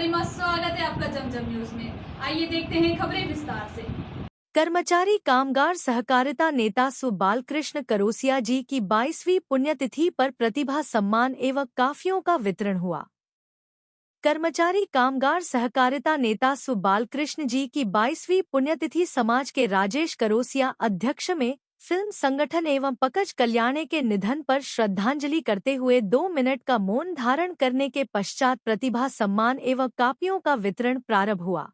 गरिमा, स्वागत है आपका जमजम न्यूज में। आइए देखते हैं खबरें विस्तार से। कर्मचारी कामगार सहकारिता नेता सुबालकृष्ण करोसिया जी की 22वीं पुण्यतिथि पर प्रतिभा सम्मान एवं काफियों का वितरण हुआ। कर्मचारी कामगार सहकारिता नेता सुबालकृष्ण जी की 22वीं पुण्यतिथि समाज के राजेश करोसिया अध्यक्ष में फिल्म संगठन एवं पंकज कल्याणे के निधन पर श्रद्धांजलि करते हुए 2 मिनट का मौन धारण करने के पश्चात प्रतिभा सम्मान एवं कापियों का वितरण प्रारंभ हुआ।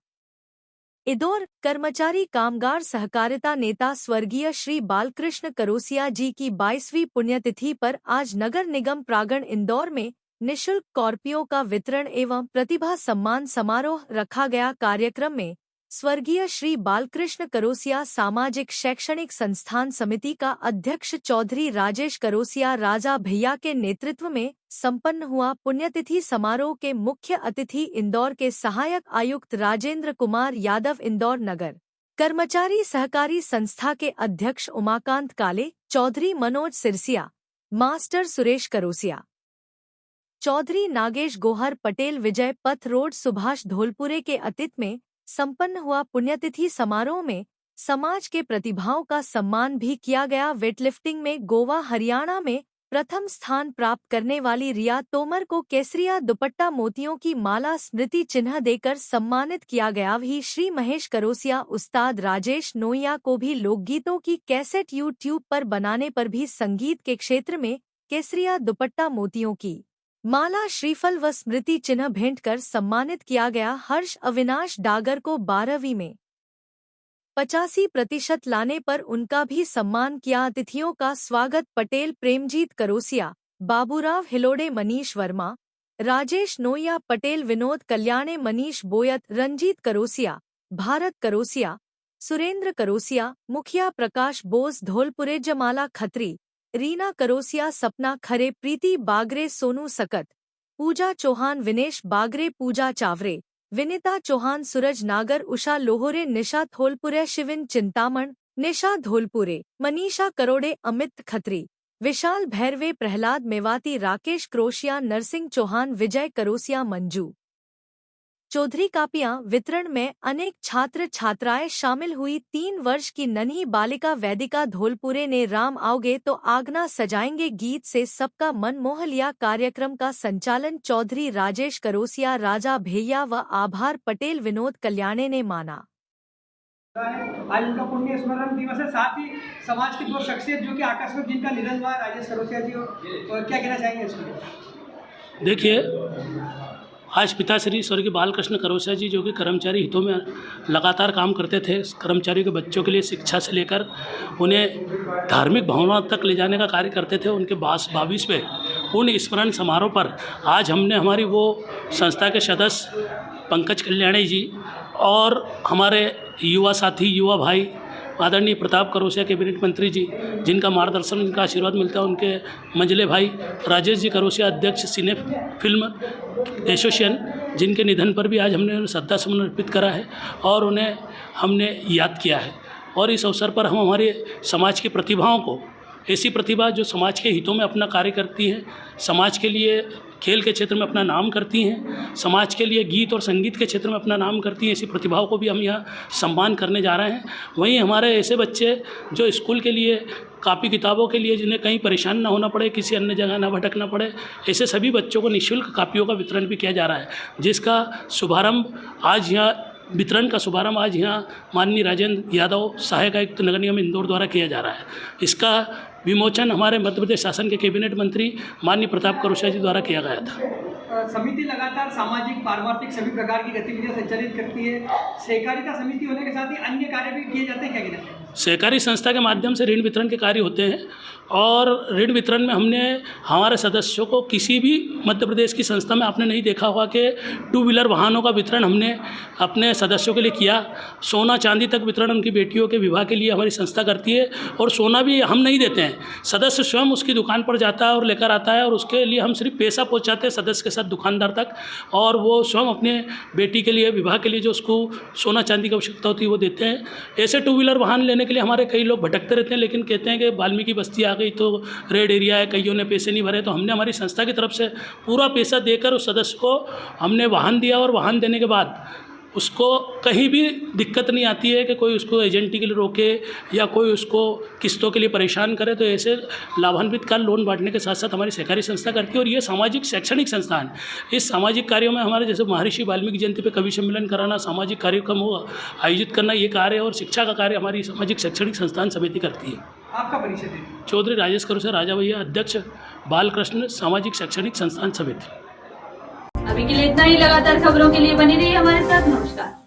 इंदौर कर्मचारी कामगार सहकारिता नेता स्वर्गीय श्री बालकृष्ण करोसिया जी की 22वीं पुण्यतिथि पर आज नगर निगम प्रांगण इंदौर में निःशुल्क कॉर्पियों का वितरण एवं प्रतिभा सम्मान समारोह रखा गया। कार्यक्रम में स्वर्गीय श्री बालकृष्ण करोसिया सामाजिक शैक्षणिक संस्थान समिति का अध्यक्ष चौधरी राजेश करोसिया राजा भैया के नेतृत्व में संपन्न हुआ। पुण्यतिथि समारोह के मुख्य अतिथि इंदौर के सहायक आयुक्त राजेंद्र कुमार यादव, इंदौर नगर कर्मचारी सहकारी संस्था के अध्यक्ष उमाकांत काले, चौधरी मनोज सिरसिया, मास्टर सुरेश करोसिया, चौधरी नागेश गोहर पटेल, विजय पथ रोड सुभाष धोलपुरे के अतिथि में संपन्न हुआ। पुण्यतिथि समारोह में समाज के प्रतिभाओं का सम्मान भी किया गया। वेटलिफ्टिंग में गोवा हरियाणा में प्रथम स्थान प्राप्त करने वाली रिया तोमर को केसरिया दुपट्टा मोतियों की माला स्मृति चिन्ह देकर सम्मानित किया गया। वहीं श्री महेश करोसिया उस्ताद राजेश नोइया को भी लोकगीतों की कैसेट यूट्यूब पर बनाने पर भी संगीत के क्षेत्र में केसरिया दुपट्टा मोतियों की माला, श्रीफल व स्मृति चिन्ह भेंट कर सम्मानित किया गया। हर्ष अविनाश डागर को 12वीं में 85% लाने पर उनका भी सम्मान किया। अतिथियों का स्वागत पटेल प्रेमजीत करोसिया, बाबूराव हिलोड़े, मनीष वर्मा, राजेश नोइया, पटेल विनोद कल्याणे, मनीष बोयत, रंजीत करोसिया, भारत करोसिया, सुरेंद्र करोसिया, मुखिया प्रकाश बोस धोलपुरे, जमाला खत्री, रीना करोसिया, सपना खरे, प्रीति बागरे, सोनू सकत, पूजा चौहान, विनेश बागरे, पूजा चावरे, विनीता चौहान, सूरज नागर, उषा लोहोरे, निशा धोलपुरे, शिविन चिंतामण, निशा धोलपुरे, मनीषा करोड़े, अमित खत्री, विशाल भैरवे, प्रहलाद मेवाती, राकेश क्रोशिया, नरसिंह चौहान, विजय करोसिया, मंजू चौधरी। कापियां वितरण में अनेक छात्र छात्राएं शामिल हुई। 3 वर्ष की नन्ही बालिका वैदिका धोलपुरे ने राम आओगे तो आगना सजाएंगे गीत से सबका मन मोह लिया। कार्यक्रम का संचालन चौधरी राजेश करोसिया राजा भैया व आभार पटेल विनोद कल्याणे ने माना। आज उनका पुण्य स्मरण दिवस है। साथ ही समाज की 2 शख्सियत जो कि आकस्मिक जिनका निधन हुआ, राजेश करोसिया जी, और क्या कहना चाहेंगे इसमें? देखिए, आज पिताश्री स्वर्गीय बालकृष्ण करोसिया जी जो कि कर्मचारी हितों में लगातार काम करते थे, कर्मचारियों के बच्चों के लिए शिक्षा से लेकर उन्हें धार्मिक भावना तक ले जाने का कार्य करते थे। उनके 22वें पुण्य स्मरण समारोह पर आज हमने हमारी वो संस्था के सदस्य पंकज कल्याणी जी और हमारे युवा साथी, युवा भाई आदरणीय प्रताप करोसिया कैबिनेट मंत्री जी, जिनका मार्गदर्शन, जिनका आशीर्वाद मिलता है, उनके मंझले भाई राजेश जी करोसिया अध्यक्ष सिने फिल्म एसोसिएशन, जिनके निधन पर भी आज हमने उन्हें श्रद्धा सुमन अर्पित करा है और उन्हें हमने याद किया है। और इस अवसर पर हम हमारे समाज की प्रतिभाओं को, ऐसी प्रतिभा जो समाज के हितों में अपना कार्य करती हैं, समाज के लिए खेल के क्षेत्र में अपना नाम करती हैं, समाज के लिए गीत और संगीत के क्षेत्र में अपना नाम करती हैं, ऐसी प्रतिभाओं को भी हम यहाँ सम्मान करने जा रहे हैं। वहीं हमारे ऐसे बच्चे जो स्कूल के लिए कापी किताबों के लिए, जिन्हें कहीं परेशान ना होना पड़े, किसी अन्य जगह ना भटकना पड़े, ऐसे सभी बच्चों को निःशुल्क कापियों का वितरण भी किया जा रहा है, जिसका शुभारंभ आज यहाँ माननीय राजेंद्र यादव, सहायक आयुक्त नगर निगम इंदौर द्वारा किया जा रहा है। इसका विमोचन हमारे मध्य प्रदेश शासन के कैबिनेट मंत्री माननीय प्रताप करोसिया जी द्वारा किया गया था। समिति लगातार सामाजिक, पारमार्थिक सभी प्रकार की गतिविधियां संचालित करती है। सहकारिता समिति होने के साथ ही अन्य कार्य भी किए जाते हैं, क्या कहना चाहिए? सहकारी संस्था के माध्यम से ऋण वितरण के कार्य होते हैं और ऋण वितरण में हमने हमारे सदस्यों को, किसी भी मध्य प्रदेश की संस्था में आपने नहीं देखा होगा कि 2 व्हीलर वाहनों का वितरण हमने अपने सदस्यों के लिए किया। सोना चांदी तक वितरण उनकी बेटियों के विवाह के लिए हमारी संस्था करती है और सोना भी हम नहीं देते हैं, सदस्य स्वयं उसकी दुकान पर जाता है और लेकर आता है और उसके लिए हम सिर्फ पैसा पहुँचाते हैं सदस्य के साथ दुकानदार तक, और वो स्वयं अपने बेटी के लिए, विवाह के लिए जो उसको सोना चांदी की आवश्यकता होती है वो देते हैं। ऐसे 2 व्हीलर वाहन लेने करने के लिए हमारे कई लोग भटकते रहते हैं, लेकिन कहते हैं कि वाल्मीकि बस्ती आ गई तो रेड एरिया है, कईयों ने पैसे नहीं भरे। तो हमने हमारी संस्था की तरफ से पूरा पैसा देकर उस सदस्य को हमने वाहन दिया, और वाहन देने के बाद उसको कहीं भी दिक्कत नहीं आती है कि कोई उसको एजेंटी के लिए रोके या कोई उसको किस्तों के लिए परेशान करे। तो ऐसे लाभान्वित का लोन बांटने के साथ साथ हमारी सहकारी संस्था करती है, और ये सामाजिक शैक्षणिक संस्थान है। इस सामाजिक कार्यों में हमारे जैसे महर्षि वाल्मीकि जयंती पे कवि सम्मेलन कराना, सामाजिक कार्यक्रम हो आयोजित करना, ये कार्य और शिक्षा का कार्य हमारी सामाजिक शैक्षणिक संस्थान समिति करती है। आपका परिचय दीजिए। चौधरी राजेश करोसिया राजा भैया, अध्यक्ष बालकृष्ण सामाजिक शैक्षणिक संस्थान समिति। अभी के लिए इतना ही। लगातार खबरों के लिए बनी रहिए हमारे साथ। नमस्कार।